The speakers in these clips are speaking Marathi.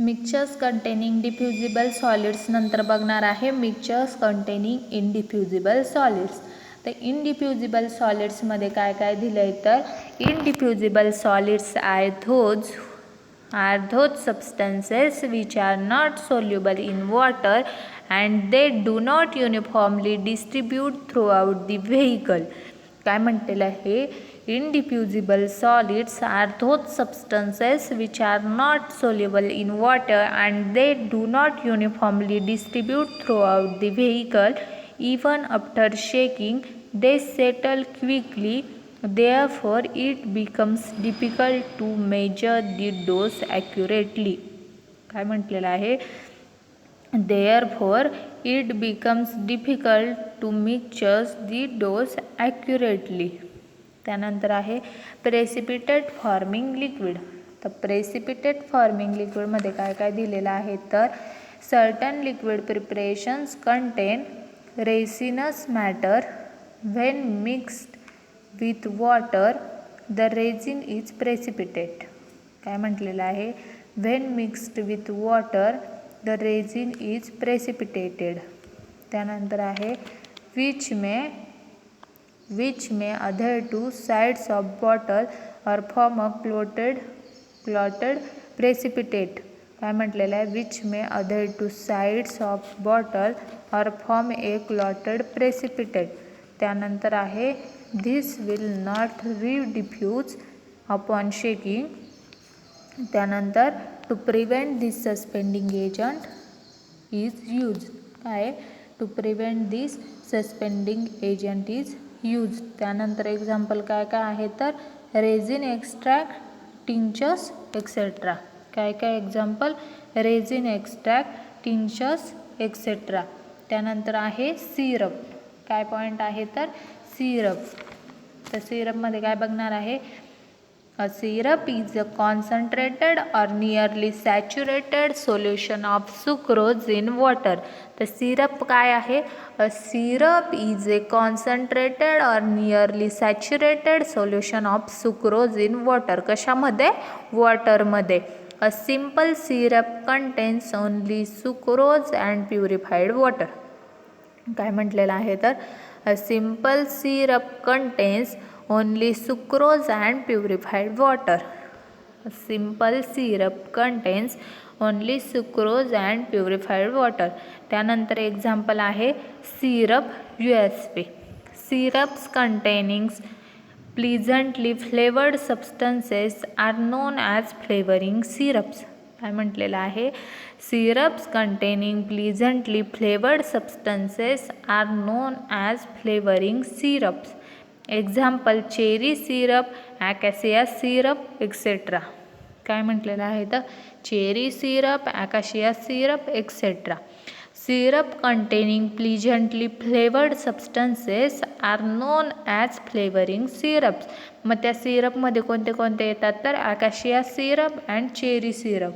मिक्सचर्स कंटेनिंग डिफ्युजिबल सॉलिड्स नंतर बघणार आहे मिक्सचर्स कंटेनिंग इनडिफ्युजिबल सॉलिड्स. तर इनडिफ्युजिबल सॉलिड्समध्ये काय काय दिलं आहे तर इनडिफ्युजिबल solids are those substances which are not soluble in water and they do not uniformly distribute throughout the vehicle. काय म्हटलेलं आहे indiffusible solids are those substances which are not soluble in water and they do not uniformly distribute throughout the vehicle. Even after shaking they settle quickly. Therefore, it becomes difficult to measure the dose accurately. काय म्हटलेलं आहे Therefore, it becomes difficult to measure the dose accurately. त्यानंतर आहे प्रेसिपिटेट फॉर्मिंग लिक्विड. तर प्रेसिपिटेट फॉर्मिंग लिक्विडमध्ये काय काय दिलेलं आहे तर certain liquid preparations content Ricinus matter when mixed with water the resin is precipitate. काय म्हटलेलं आहे when mixed with water the resin is precipitated. त्यानंतर आहे which may adhere to sides of bottle or form a clotted precipitate. काय म्हटलेलं आहे which may adhere to sides of bottle or form a clotted precipitate. त्यानंतर आहे this will not re-diffuse upon shaking. त्यानंतर to prevent this suspending agent is used. काय to prevent this suspending agent is used. त्यानंतर एक्झाम्पल काय काय आहे तर रेझिन एक्स्ट्रॅक्ट टिंचर्स एक्सेट्रा. काय काय example resin extract tinctures etcetera. त्यानंतर आहे सिरप. काय पॉईंट आहे तर सिरप. तर सिरपमध्ये काय बघणार आहे A syrup is a concentrated or nearly saturated solution of sucrose in water. तर सिरप काय आहे A syrup is a concentrated or nearly saturated solution of sucrose in water. कशामध्ये वॉटरमध्ये. A simple syrup contains only sucrose and purified water. काय म्हटलेलं आहे तर A simple syrup contains only sucrose and purified water. A simple syrup contains only sucrose and purified water. त्यानंतर एक्झाम्पल आहे syrup USP. Syrups containing pleasantly flavored substances are known as flavoring syrups. काय म्हटलेलं आहे syrups containing pleasantly flavoured substances are known as flavouring syrups. Example cherry syrup acacia syrup etcetera. काय म्हटलेलं आहे तर cherry syrup acacia syrup etcetera. Syrup containing pleasantly flavoured substances are known as flavouring syrups. मग त्या सिरपमध्ये कोणते कोणते येतात तर acacia syrup and cherry syrup.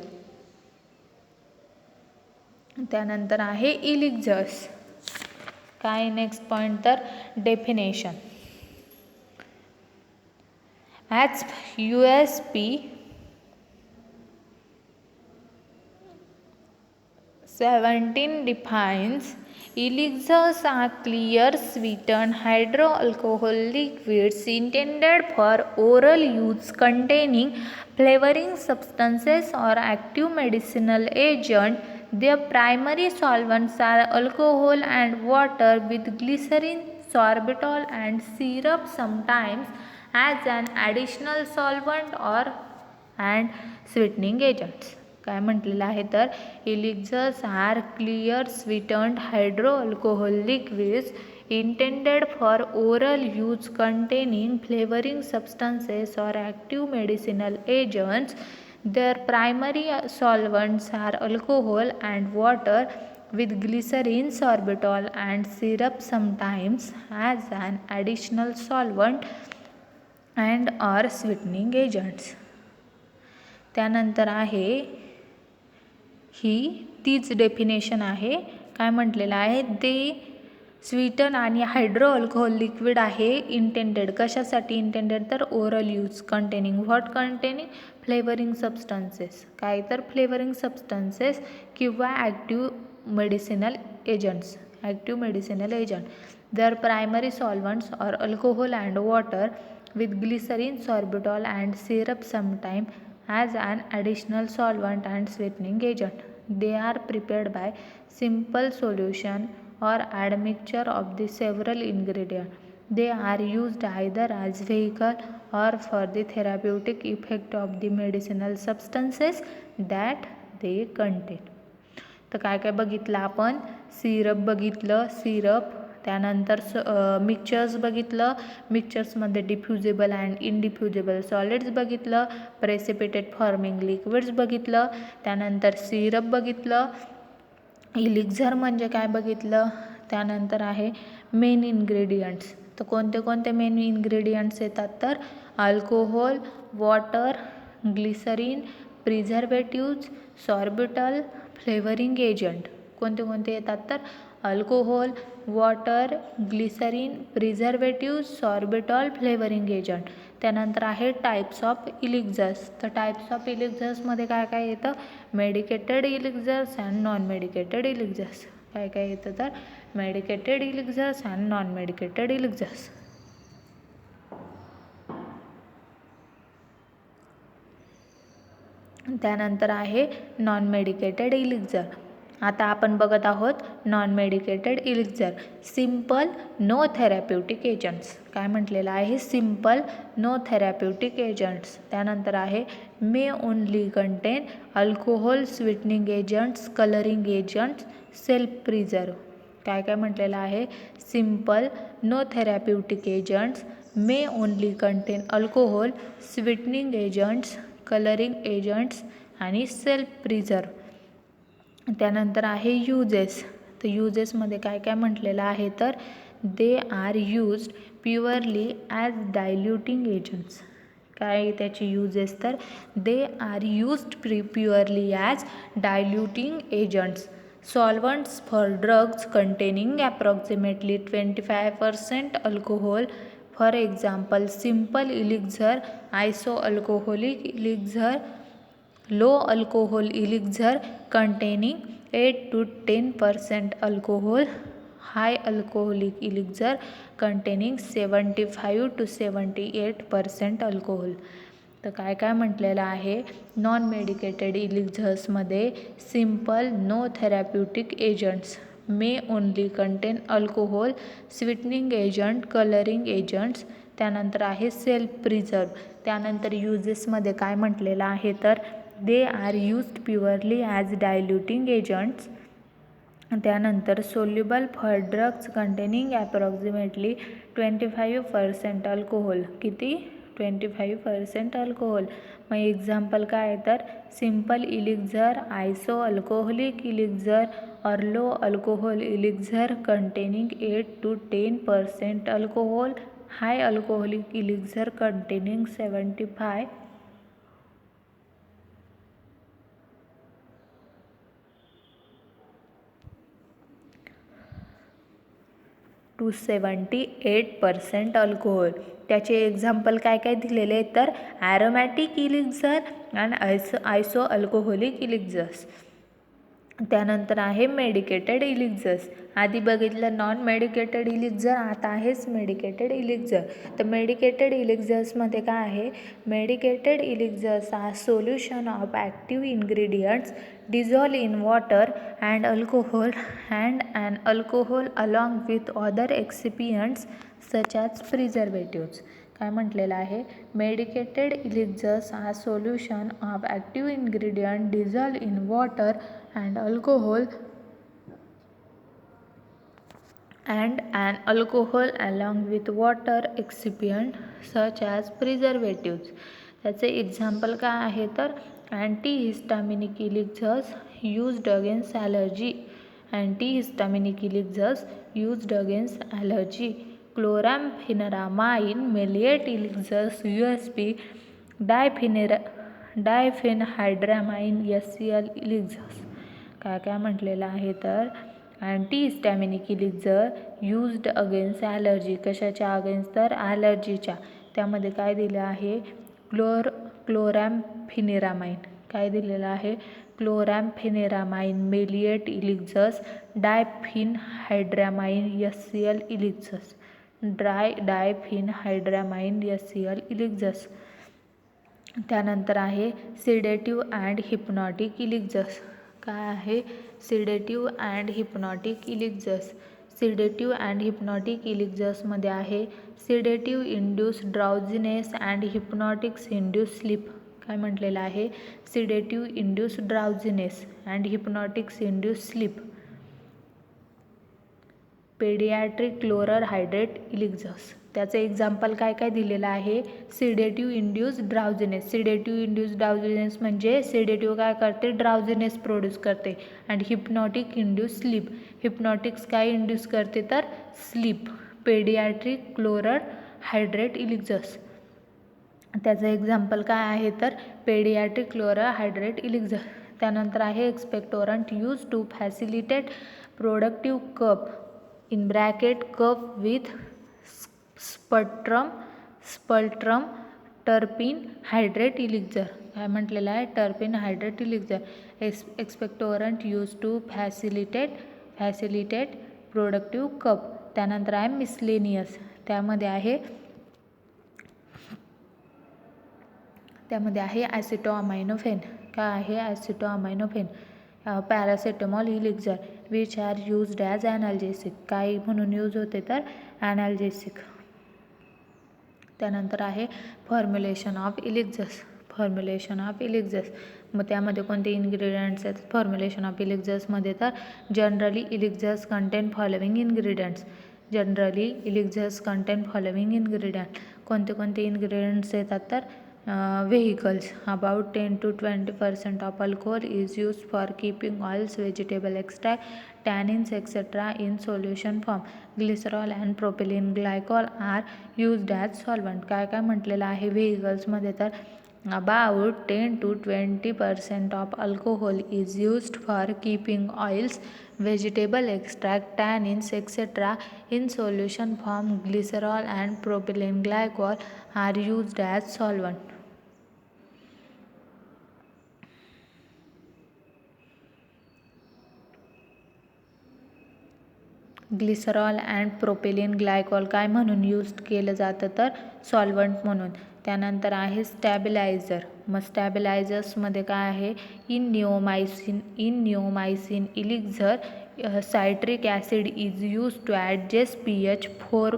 त्यानंतर आहे इलिक्झर्स. काय नेक्स्ट पॉईंट तर definition. As USP 17 defines elixirs are clear sweetened hydroalcohol liquids intended for oral use containing flavoring substances or active medicinal agent. Their primary solvents are alcohol and water with glycerin, sorbitol and syrup sometimes as an additional solvent or and sweetening agents. काय म्हटलेलं आहे तर elixirs are clear sweetened hydro alcohol liquids intended for oral use containing flavouring substances or active medicinal agents. Their primary solvents are alcohol and water with glycerin, sorbitol and syrup sometimes as an additional solvent and or sweetening agents. त्यानंतर आहे ही तीच डेफिनेशन आहे. काय म्हटलेलं आहे दे स्वीटन आणि हायड्रो अल्कोहोल लिक्विड आहे. इंटेंडेड कशासाठी इंटेंडेड तर oral use. Containing what containing flavouring substances, काय तर फ्लेवरिंग सबस्टन्सेस किंवा active medicinal agents. Active medicinal agent. Their primary solvents or alcohol and water with glycerin, sorbitol and syrup sometime as an additional solvent and sweetening agent. They are prepared by simple solution or admixture of the several ingredients. They are used either as vehicle or for the therapeutic effect of the medicinal substances that they contain. तर काय काय बघितलं आपण, सिरप बघितलं, सिरप, त्यानंतर मिक्सचर्स बघितलं, मिक्सचर्समध्ये डिफ्युजेबल अँड इनडिफ्युजेबल सॉलिड्स बघितलं, प्रेसिपिटेट फॉर्मिंग लिक्विड्स बघितलं, त्यानंतर सिरप बघितलं, इलिक्झर म्हणजे काय बघितलं, त्यानंतर आहे मेन इन्ग्रेडियंट्स. तर कोणते कोणते मेन इन्ग्रेडियंट्स येतात तर alcohol, water, glycerin, preservatives, sorbitol, flavouring agent. कोणते कोणते येतात तर alcohol, water, glycerin, preservatives, sorbitol, flavouring agent. त्यानंतर आहे टाईप्स ऑफ इलिक्झर्स. तर टाईप्स ऑफ इलिक्झर्समध्ये काय काय येतं, medicated elixirs and non medicated elixirs. काय काय येतं तर medicated elixirs and non medicated elixirs. त्यानंतर आहे नॉन मेडिकेटेड इलिक्झर. आता आपण बघत आहोत non medicated elixir. Simple no therapeutic agents. काय म्हटलेलं आहे, सिम्पल नो थेरॅप्युटिक एजंट्स. त्यानंतर आहे may only contain alcohol, sweetening agents, colouring agents, self preserve. काय काय म्हटलेलं आहे, simple no therapeutic agents may only contain alcohol, sweetening agents, colouring agents आणि सेल्फ प्रिझर्व. त्यानंतर आहे यूजेस. तर यूजेसमध्ये काय काय म्हटलेलं आहे तर they are used purely as diluting agents. काय त्याची यूजेस तर they are used purely as diluting agents, solvents for drugs containing approximately 25% alcohol. For example simple elixir, iso alcoholic elixir, low alcohol elixir containing 8 to 10% alcohol, high alcoholic elixir containing 75 to 78% alcohol. तर काय काय म्हटलेलं आहे, नॉन मेडिकेटेड इलिक्झर्समध्ये simple no therapeutic agents may only contain alcohol, sweetening agent, colouring agents. त्यानंतर आहे सेल्फ प्रिझर्व. त्यानंतर यूजेसमध्ये काय म्हटलेलं आहे तर they are used purely as diluting agents. त्यानंतर soluble for drugs containing approximately 25% alcohol. किती, 25% अल्कोहोल. मग एक्झाम्पल काय आहे तर simple elixir, iso alcoholic elixir or low alcohol elixir containing 8 to 10% alcohol, high alcoholic elixir containing 75 to 78% alcohol. त्याचे एक्झाम्पल काय काय दिलेले आहेत तर aromatic elixir and iso alcoholic elixirs. त्यानंतर आहे मेडिकेटेड इलिक्झर्स. आधी बघितलं नॉन मेडिकेटेड इलिक्झर, आता आहेच मेडिकेटेड इलिक्झर. तर मेडिकेटेड इलिक्झर्समध्ये काय आहे, medicated elixirs are solution of active ingredients dissolved in water and alcohol and an alcohol along with other excipients such as preservatives. काय म्हटलेलं आहे, medicated elixirs are solution of active ingredient dissolved in water and alcohol and an alcohol along with water excipient such as preservatives. त्याचे एक्झाम्पल काय आहे तर antihistaminic elixirs used against allergy, antihistaminic elixirs used against allergy, chlorpheniramine, maleate elixirs USP, diphenhydramine HCl elixirs. काय काय म्हटलेलं आहे तर anti histaminic elixir used against allergy. कशाच्या अगेन्स्ट तर ॲलर्जीच्या. त्यामध्ये काय दिलं आहे क्लोरॅम्फेनिरामाइन. काय दिलेलं आहे क्लोरॅम्फेनिरामाइन, मेलिएट इलिक्झस, डायफिनहायड्रॅमाइन HCl इलिक्झस, डायफिनहायड्रॅमाइन HCl इलिक्झस. त्यानंतर आहे सिडेटिव्ह अँड हिप्नॉटिक इलिक्झस. काय आहे sedative and hypnotic elixirs. Sedative and hypnotic इलिक्झसमध्ये आहे sedative induce drowsiness and hypnotics induce sleep. काय म्हटलेलं आहे sedative induce drowsiness and hypnotics induce sleep. Paediatric chloral hydrate elixirs. त्याचं एक्झाम्पल काय काय दिलेलं आहे सिडेटिव्ह इंड्यूस ड्राउझिनेस. सिडेटिव्ह इंड्यूस ड्राउझिनेस म्हणजे सिडेटिव्ह काय करते ड्राउझिनेस प्रोड्यूस करते. आणि हिप्नॉटिक इंड्यूस स्लीप. हिप्नॉटिक्स काय इंड्यूस करते तर sleep. Paediatric chloral hydrate elixirs. त्याचं एक्झाम्पल काय आहे तर पेडियाट्रिक क्लोरर हायड्रेट इलिक्झस. त्यानंतर आहे expectorant use to facilitate productive cough in bracket cough with sputum terpin hydrate elixir. काय म्हटलेलं आहे terpin hydrate elixir. Expectorant use to facilitate productive cough. त्यानंतर आहे मिसलेनियस. त्यामध्ये आहे ॲसिटोअमाइनोफेन. काय आहे acetaminophen. Paracetamol elixir which are used as analgesic. काय म्हणून यूज होते तर ॲनाल्जेसिक. त्यानंतर आहे formulation of elixirs. Formulation of elixirs. मग त्यामध्ये कोणते इन्ग्रेडियंट्स आहेत फॉर्म्युलेशन ऑफ इलिक्झसमध्ये तर generally elixirs contain following ingredients. Generally elixirs contain following ingredient. कोणते कोणते इन्ग्रेडियंट्स येतात तर vehicles. About 10 to 20% of alcohol is use for keeping oils, vegetable extract, tannins etcetera in solution form. Glycerol and propylene glycol are used as solvent. काय काय म्हटलेलं आहे व्हेकल्समध्ये तर about 10 to 20% of alcohol is used for keeping oils, vegetable extract, tannins etc. in solution form. Glycerol and propylene glycol are used as solvent. Glycerol and propylene glycol काय म्हणून यूज केलं जातं तर सॉल्वंट म्हणून. त्यानंतर आहे स्टॅबिलायझर. मग स्टॅबिलायझर्समध्ये काय आहे neomycin elixir citric acid is use to adjust pH 4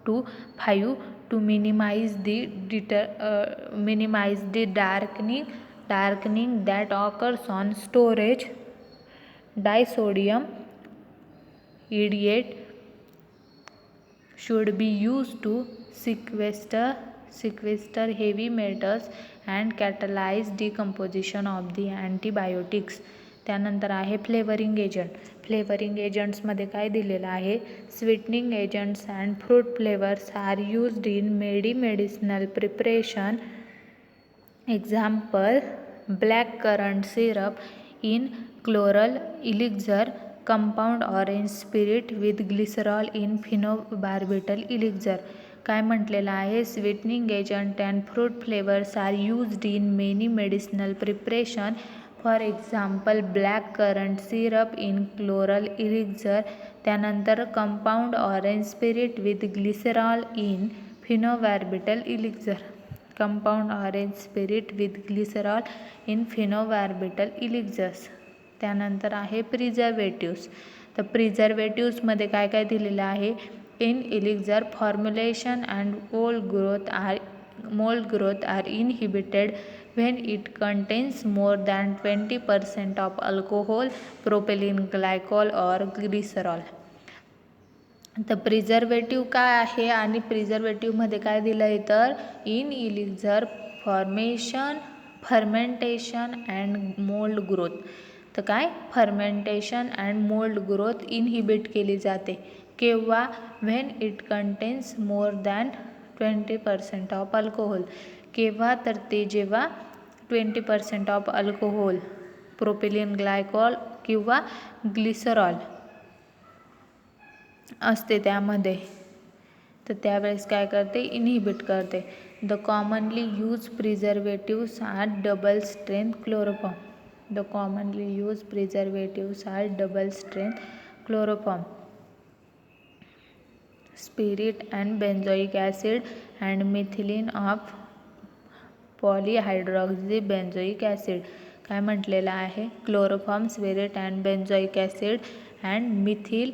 to 5 to minimize the darkening that occurs on storage. Disodium iodide should be used to sequester heavy metals and catalyze decomposition of the antibiotics. त्यानंतर आहे फ्लेवरिंग एजंट. फ्लेवरिंग एजंट्समध्ये काय दिलेलं आहे sweetening agents and fruit flavours are used in medicinal preparation. Example black currant syrup in chloral elixir, compound orange spirit with glycerol in phenobarbital elixir. काय म्हटलेलं आहे sweetening agent and fruit flavours are used in many medicinal preparation. For example black currant syrup in chloral elixir. त्यानंतर compound orange spirit with glycerol in phenobarbital elixir. Compound orange spirit with glycerol in phenobarbital elixirs. त्यानंतर आहे प्रिझर्वेटिव्स. तर प्रिझर्वेटिव्समध्ये काय काय दिलेलं आहे in elixir formulation and mould growth are inhibited when it contains more than 20% of alcohol, propylene glycol or glycerol. तर प्रिझर्वेटिव्ह काय आहे आणि प्रिझर्वेटिव्हमध्ये काय दिलं आहे तर in elixir fermentation and mould growth. तर काय fermentation and mould growth inhibit केली जाते केव्हा when it contains more than 20% of alcohol. केव्हा तर ते जेव्हा 20% ऑफ अल्कोहोल, प्रोपिलिन ग्लायकॉल किंवा ग्लिसरॉल असते त्यामध्ये, तर त्यावेळेस काय करते, इनहिबिट करते. The commonly use preservatives are double strength chloroform. The commonly use preservatives are double strength chloroform, spirit and benzoic acid and methylene of polyhydroxybenzoic acid. काय म्हटलेलं आहे, chloroform, spirit and benzoic acid and methyl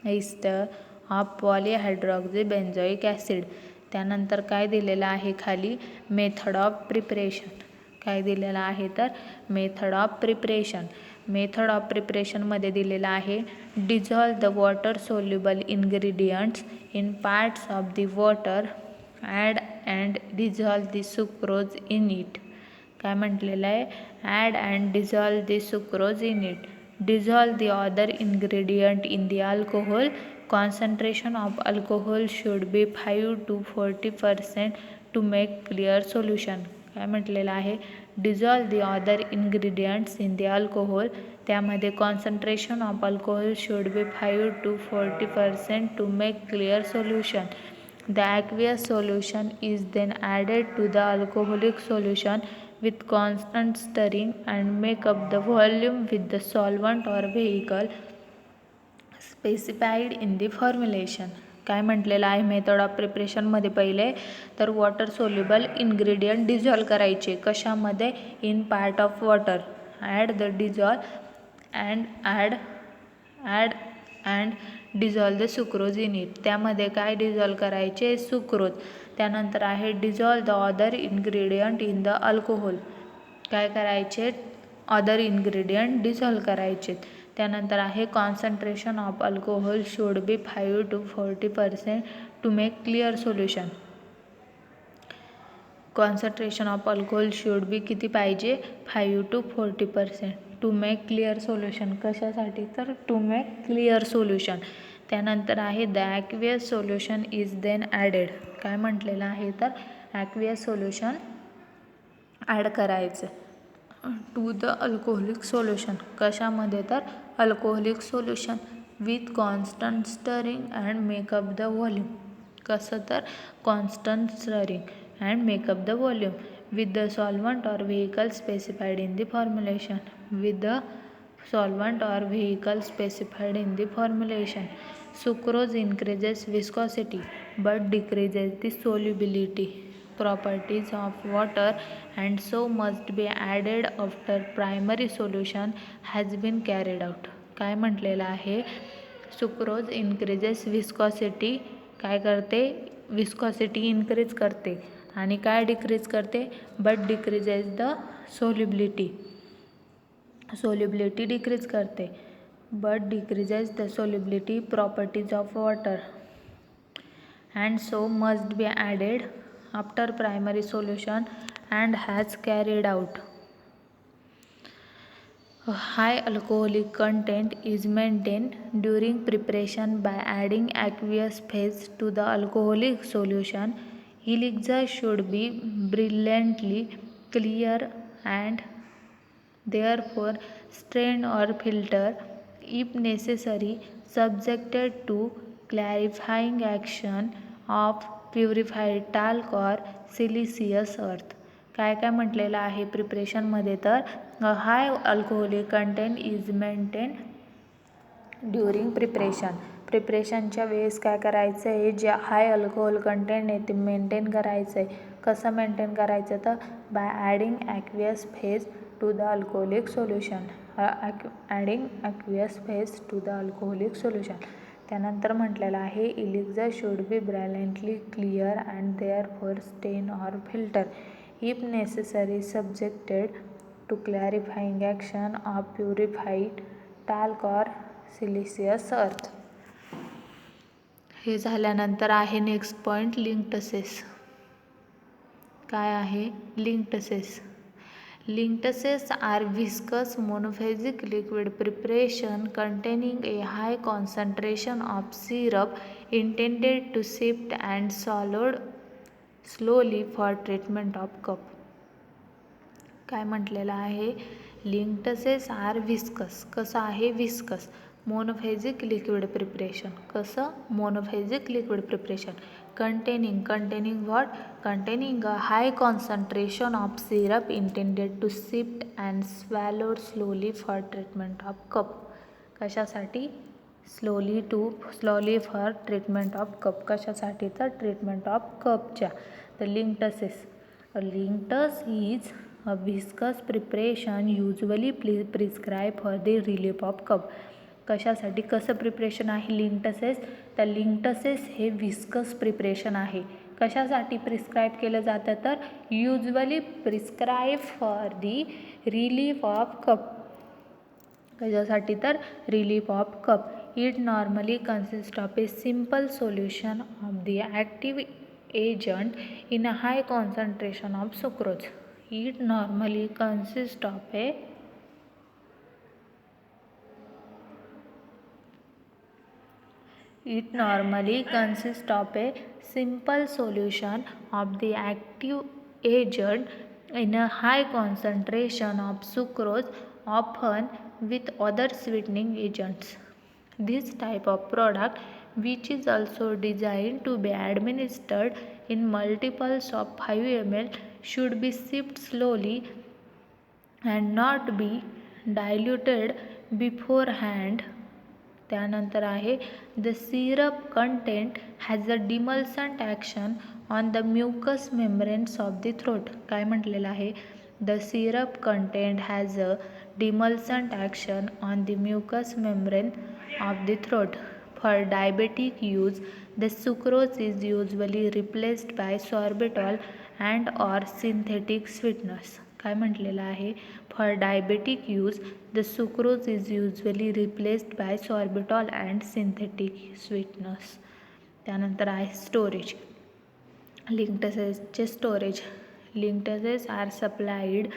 ester of polyhydroxybenzoic acid. त्यानंतर काय दिलेलं आहे खाली, मेथड ऑफ प्रिपरेशन. काय दिलेलं आहे तर method of preparation. Method of प्रिपरेशनमध्ये दिलेलं आहे, dissolve the water soluble ingredients in parts of the water, add and dissolve the sucrose in it. काय म्हटलेलं आहे, add and dissolve the sucrose in it. Dissolve the other ingredient in the alcohol. Concentration of alcohol should be 5 to 40% to make clear solution. काय म्हटलेलं आहे, dissolve the other ingredients in the alcohol. त्यामध्ये concentration of alcohol should be 5 to 40% to make clear solution. The aqueous solution is then added to the alcoholic solution with constant stirring and make up the volume with the solvent or vehicle specified in the formulation. काय म्हटलेलं आहे मेथड ऑफ प्रिपरेशनमध्ये, पहिले तर वॉटर सोल्युबल इन्ग्रेडियंट डिझॉल्व करायचे. कशामध्ये, in part of water. Add the dissolve and dissolve the sucrose in it. त्यामध्ये काय डिझॉल्व करायचे, सुक्रोज. त्यानंतर आहे dissolve the other ingredient in the alcohol. काय करायचे, अदर इन्ग्रेडियंट डिझॉल्व करायचे. त्यानंतर आहे concentration of alcohol should be 5 to 40% to make clear solution. Concentration of alcohol should be किती पाहिजे, 5 to 40% to make clear solution. कशासाठी तर टू मेक क्लिअर सोल्युशन. त्यानंतर आहे the aqueous solution is then added. काय म्हटलेलं आहे तर ॲक्वियस सोल्युशन ॲड करायचं टू द अल्कोहोलिक सोल्युशन. कशामध्ये तर alcoholic solution with constant stirring and make up the volume. कसं तर constant stirring and make up the volume with the solvent or vehicle specified in the formulation. With the solvent or vehicle specified in the formulation. Sucrose increases viscosity but decreases the solubility properties of water and so must be added after primary solution has been carried out. काय म्हटलेलं आहे, सुक्रोज इन्क्रीजेस विस्कॉसिटी. काय करते, विस्कॉसिटी इन्क्रीज करते आणि काय डिक्रीज करते, but decreases the solubility. Solubility decrease करते, but decreases the solubility properties of water and so must be added after primary solution and has carried out. High alcoholic content is maintained during preparation by adding aqueous phase to the alcoholic solution. Elixir should be brilliantly clear and therefore strained or filtered, if necessary, subjected to clarifying action of purified talc or siliceous earth. काय काय म्हटलेलं आहे प्रिपरेशनमध्ये तर high alcoholic content is maintain during preparation. प्रिपरेशनच्या वेळेस काय करायचं आहे, जे हाय अल्कोहोल कंटेंट आहे ते मेंटेन करायचं आहे. कसं मेंटेन करायचं तर by adding aqueous phase to the alcoholic solution. Adding aqueous phase to the alcoholic solution. त्यानंतर म्हटलेलं आहे elixir should be brilliantly clear and therefore strain or filter, if necessary subjected to clarifying action of purified talc or siliceous earth. हे झाल्यानंतर आहे नेक्स्ट पॉईंट, लिंक्टसेस. काय आहे, लिंक्टसेस. लिंक्टसेस R viscous monophasic liquid preparation containing a high concentration of syrup intended to sift and swallowed slowly for treatment of cough. काय म्हटलेलं आहे, लिंक्टसेस आर विस्कस. कसं आहे, विस्कस. Monophasic liquid preparation. कसं? Monophasic liquid preparation containing what? Containing a high concentration of syrup intended to sipped and swallowed slowly for treatment of cough. कशासाठी? slowly for treatment of cough. कशासाठी? तर ट्रीटमेंट ऑफ कफच्या. The linctuses. A linctus is a viscous preparation usually prescribed for the relief of cough. कशासाठी? कसं प्रिपरेशन आहे लिंक्टसेस? तर लिंक्टसेस हे विस्कस प्रिपरेशन आहे. कशासाठी प्रिस्क्राईब केलं जातं? तर usually prescribe for the relief of cough. कशासाठी? तर relief of cough. It normally consist of a simple solution of the active agent in a high concentration of sucrose. It normally consist of a It normally consists of a simple solution of the active agent in a high concentration of sucrose, often with other sweetening agents. This type of product, which is also designed to be administered in multiples of 5 ml, should be sipped slowly and not be diluted beforehand. त्यानंतर आहे the syrup content has a demulcent action on the mucous membranes of the throat. काय म्हटलेलं आहे? The syrup content has a demulcent action on the mucous membrane of the throat. For diabetic use the sucrose is usually replaced by sorbitol and or synthetic sweeteners. काय म्हटलेलं आहे? For diabetic use the sucrose is usually replaced by sorbitol and synthetic sweeteners. त्यानंतर आहे स्टोरेज. लिंक्टसेसचे storage. लिंक्टसेस are supplied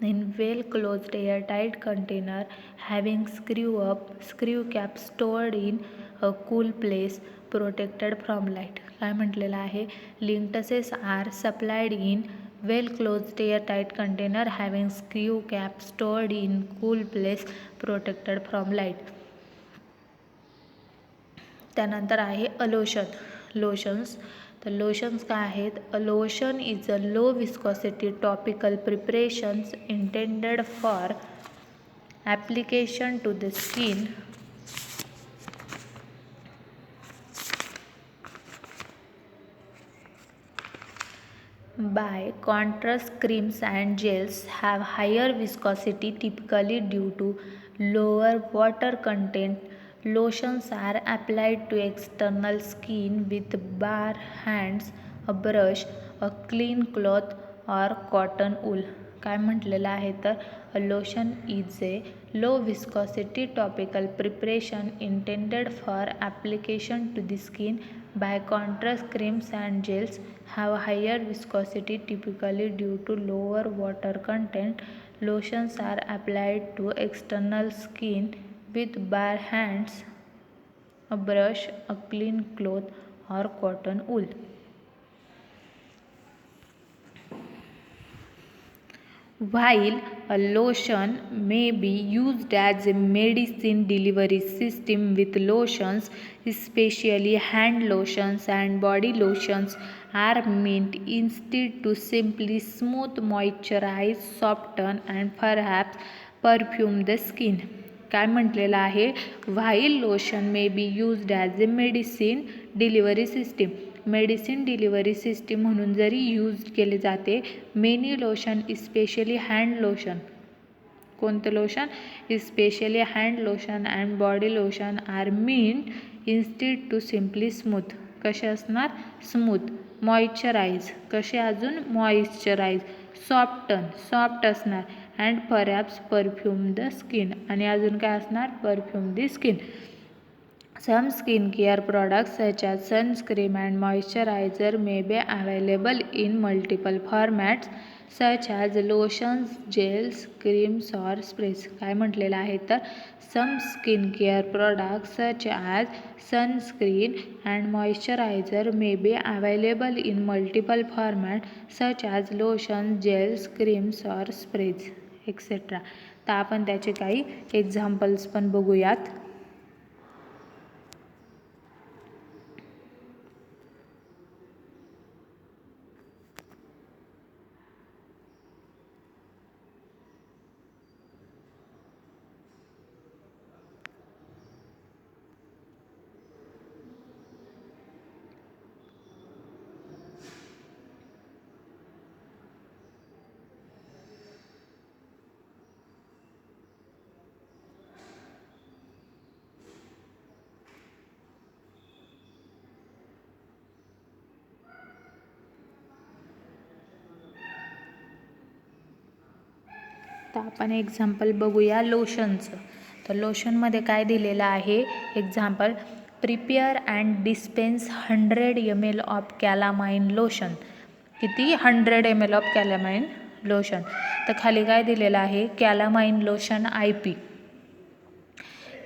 in well closed airtight container having screw cap stored in a cool place protected from light. काय म्हटलेलं आहे? Linctuses are supplied in well closed airtight container having screw cap stored in cool place protected from light. त्यानंतर आहे लोशन्स. तर लोशन्स काय आहेत? A lotion is a low viscosity topical preparations intended for application to the skin by contrast. Creams and gels have higher viscosity typically due to lower water content. Lotions are applied to external skin with bare hands, a brush, a clean cloth or cotton wool. काय म्हटलेलं आहे? तर a lotion is a low viscosity topical preparation intended for application to the skin. By contrast, creams and gels have higher viscosity typically due to lower water content. Lotions are applied to external skin with bare hands, a brush, a clean cloth or cotton wool. While a lotion may be used as a medicine delivery system with lotions, especially hand lotions and body lotions, are meant instead to simply smooth, moisturize, soften and perhaps perfume the skin. काय म्हटलेलं आहे? While lotion may be used as a medicine delivery system. Medicine delivery system म्हणून जरी यूज केले जाते. Many lotion especially hand lotion. कोणतं lotion? Especially hand lotion and body lotion are meant instead to simply smooth. कसे असणार? स्मूथ. मॉइश्चराईज. कसे अजून? मॉइश्चराईज. सॉफ्ट असणार. And perhaps perfume the skin. आणि अजून काय असणार? Perfume the skin. Some skincare products such as sunscreen and moisturizer may be available in multiple formats such as lotions, gels, creams or sprays. काय म्हटलेलं आहे? तर some skincare products such as sunscreen and moisturizer may be available in multiple formats such as lotions, gels, creams or sprays etc. तर आपण त्याचे काही एक्झाम्पल्स पण बघूयात. तर आपण एक्झाम्पल बघूया लोशनचं. तर लोशनमध्ये काय दिलेलं आहे, example prepare and dispense 100 ml of calamine lotion. किती? 100 ml ऑफ कॅलामाइन लोशन. तर खाली काय दिलेलं आहे, कॅलामाइन लोशन IP.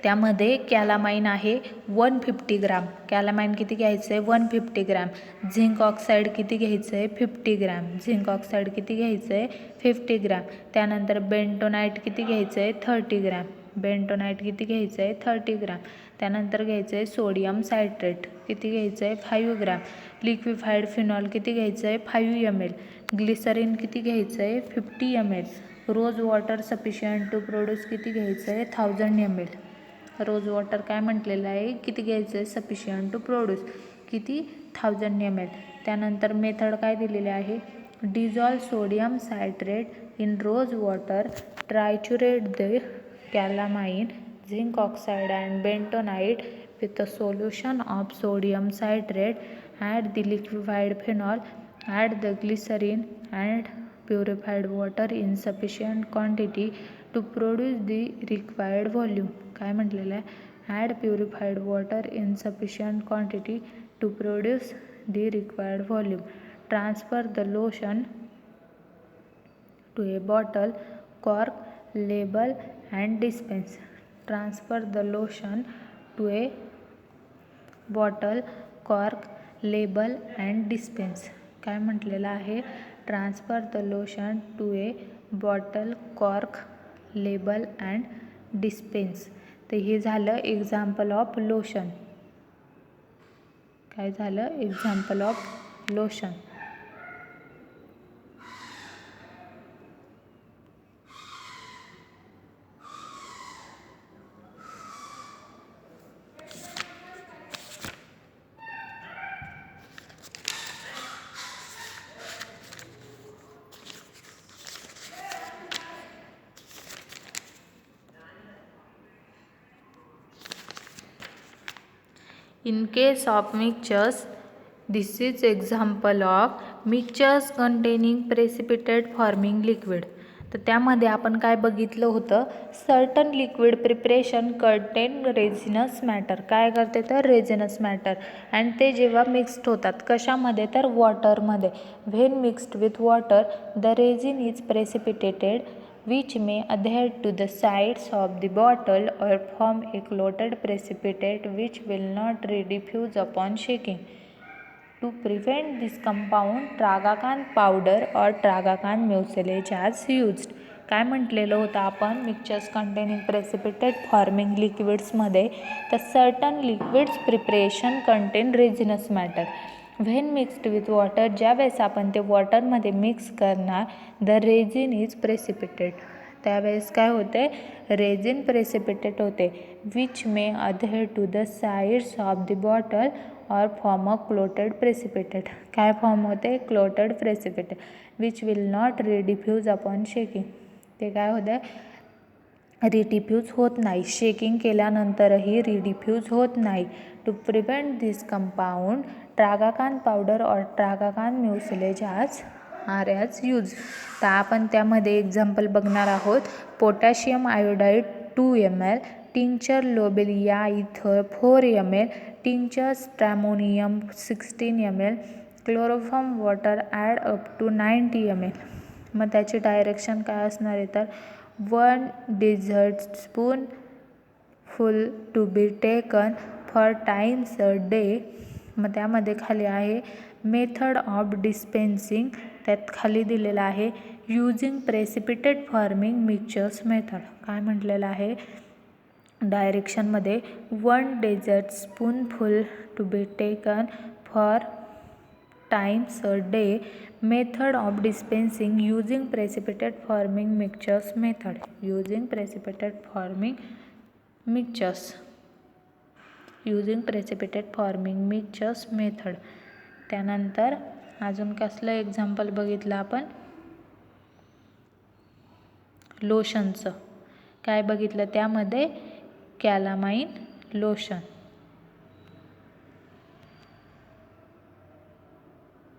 त्यामध्ये कॅलामाइन आहे 150 ग्राम. कॅलामाइन किती घ्यायचं आहे? 150 ग्राम. झिंक ऑक्साईड किती घ्यायचं आहे? 50 ग्राम. झिंक ऑक्साईड किती घ्यायचं आहे? 50 ग्राम. त्यानंतर बेंटोनाइट किती घ्यायचं आहे? 30 ग्राम. बेंटोनाइट किती घ्यायचं आहे? 30 ग्राम. त्यानंतर घ्यायचं आहे सोडियम सायट्रेट किती घ्यायचं आहे? 5 ग्राम. लिक्विफाईड फिनॉल किती घ्यायचं आहे? 5 ml. ग्लिसरीन किती घ्यायचं आहे? 50 ml. Rose water sufficient to produce किती घ्यायचं आहे? 1000 ml. रोज वॉटर काय म्हटलेलं आहे, किती घ्यायचं आहे? सफिशियंट टू प्रोड्यूस किती? 1000 ml. त्यानंतर मेथड काय दिलेली आहे, dissolve sodium citrate in rose water, triturate the calamine, zinc oxide and bentonite with a solution of sodium citrate, add the liquefied phenol, add the glycerin and purified water in sufficient quantity to produce the required volume. काय म्हटलेलं आहे, add purified water in sufficient quantity to produce the required volume. Transfer the lotion to a bottle, cork, label and dispense. Transfer the lotion to a bottle, cork, label and dispense. काय म्हटलेलं आहे, transfer the lotion to a bottle, cork, label and dispense. तर हे झालं एक्झाम्पल ऑफ लोशन. काय झालं? Example of lotion. In case of mixtures, this is example of mixtures containing precipitate forming liquid. तर त्यामध्ये आपण काय बघितलं होतं, certain liquid preparation contain resinous matter. काय करते तर रेझिनस मॅटर, अँड ते जेव्हा मिक्स्ड होतात कशामध्ये तर वॉटरमध्ये. When mixed with water the resin is precipitated which may adhere to the sides of the bottle or form a clotted precipitate which will not rediffuse upon shaking. To prevent this compound, Tragacan powder or Tragacan mucilage is used. काय म्हटलेलं होतं आपण मिक्सचर्स कंटेनिंग प्रेसिपिटेट फॉर्मिंग लिक्विड्समध्ये, तर certain liquids preparation contain resinous matter. When mixed with water, ज्यावेळेस आपण ते वॉटरमध्ये मिक्स करणार, द रेझिन इज प्रेसिपिटेट, त्यावेळेस काय होते, रेझिन प्रेसिपिटेट होते. Which may adhere to the sides of the bottle or form a clotted precipitate. काय फॉर्म होते? Clotted precipitate. Which will not rediffuse upon shaking. ते काय होते, रिडिफ्यूज होत नाही, शेकिंग केल्यानंतरही रिडिफ्यूज होत नाही. To prevent this compound, tragacanth powder or tragacanth mucilage are as use. तर आपण त्यामध्ये एक्झाम्पल बघणार आहोत. Potassium iodide 2 ml, tincture lobelia ether 4 ml, tincture stramonium 16 ml, chloroform water add up to 90 ml. मग त्याची डायरेक्शन काय असणार आहे तर 1 dessert spoon full to be taken four times a day. मग त्यामध्ये खाली आहे मेथड ऑफ डिस्पेन्सिंग, त्यात खाली दिलेलं आहे using precipitate forming mixtures method. काय म्हटलेलं आहे डायरेक्शनमध्ये 1 dessert spoonful to be taken four times a day, method of dispensing using precipitate forming mixtures method. Using precipitate forming mixtures, using precipitate forming mixtures method. त्यानंतर अजून कसलं एक्झाम्पल बघितलं आपण, लोशनचं. काय बघितलं त्यामध्ये, कॅलामाइन लोशन.